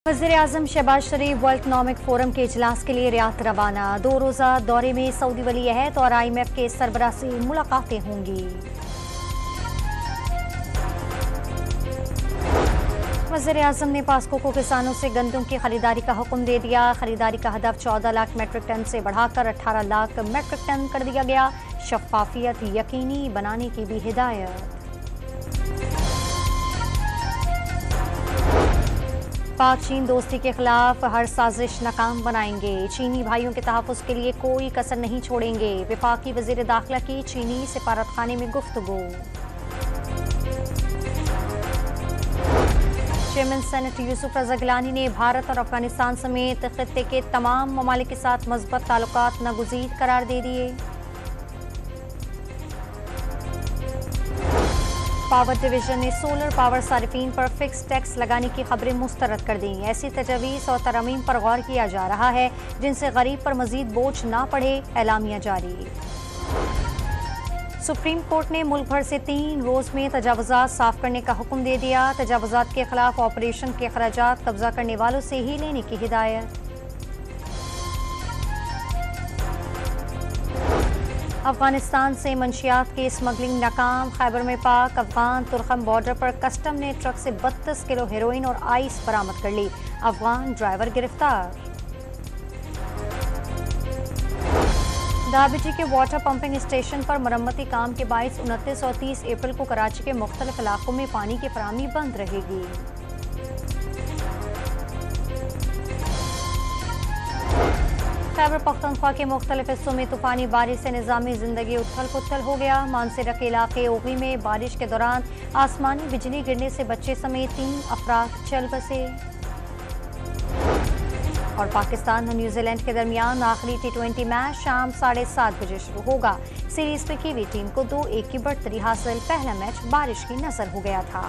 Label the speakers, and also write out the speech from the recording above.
Speaker 1: वज़ीर-ए-आज़म शहबाज शरीफ world economic forum के इजलास के लिए रियाद रवाना। 2 रोज़ा दौरे में सऊदी वली अहद और IMF के सरबराह से मुलाकातें होंगी। वज़ीर-ए-आज़म ने पास्को को किसानों से गंदम की खरीदारी का हुक्म दे दिया। खरीदारी का हदफ 14 लाख मेट्रिक टन से बढ़ाकर 18 लाख मेट्रिक टन कर दिया गया। शफ़ाफियत यकीनी बनाने की भी हिदायत। पाक चीन दोस्ती के खिलाफ हर साजिश नाकाम बनाएंगे। चीनी भाइयों के तहफ़्फ़ुज़ के लिए कोई कसर नहीं छोड़ेंगे। वफाकी वज़ीर दाखिला की चीनी सिफारतखाने में गुफ्तगू। चेयरमैन सेनेट यूसुफ रज़ा गिलानी ने भारत और अफगानिस्तान समेत खित्ते के तमाम ममालिक के साथ मज़बूत ताल्लुकात नागुज़ीर करार दे दिए। पावर डिवीजन ने सोलर पावर सारिफीन पर फिक्स टैक्स लगाने की खबरें मुस्तरद कर दी। ऐसी तजवीज़ और तरमीम पर गौर किया जा रहा है जिनसे गरीब पर मजीद बोझ ना पड़े। एलामिया जारी। सुप्रीम कोर्ट ने मुल्क भर से 3 रोज़ में तजावुज़ात साफ करने का हुक्म दे दिया। तजावुज़ात के खिलाफ ऑपरेशन के अखराजात कब्जा करने वालों से ही लेने की हिदायत। अफगानिस्तान से मंशियात की स्मगलिंग नाकाम। खैबर में पाक अफगान तुर्कम बॉर्डर पर कस्टम ने ट्रक से 32 किलो हेरोइन और आइस बरामद कर ली। अफगान ड्राइवर गिरफ्तार। दाबिजी के वाटर पंपिंग स्टेशन पर मरम्मती काम के बाइस 29 और 30 अप्रैल को कराची के मुख्तलिफ इलाकों में पानी की फराहमी बंद रहेगी। खैबर पख्तूनख्वा के मुख्तलिफ हिस्सों में तूफानी बारिश से निज़ामी जिंदगी उथल पुथल हो गया। मानसरा के इलाके ओगी में बारिश के दौरान आसमानी बिजली गिरने से बच्चे समेत 3 अफराद चल बसे। और पाकिस्तान और न्यूजीलैंड के दरमियान आखिरी T20 मैच शाम 7:30 बजे शुरू होगा। सीरीज में कीवी टीम को 2-1 की बढ़तरी हासिल। पहला मैच बारिश की नजर हो गया था।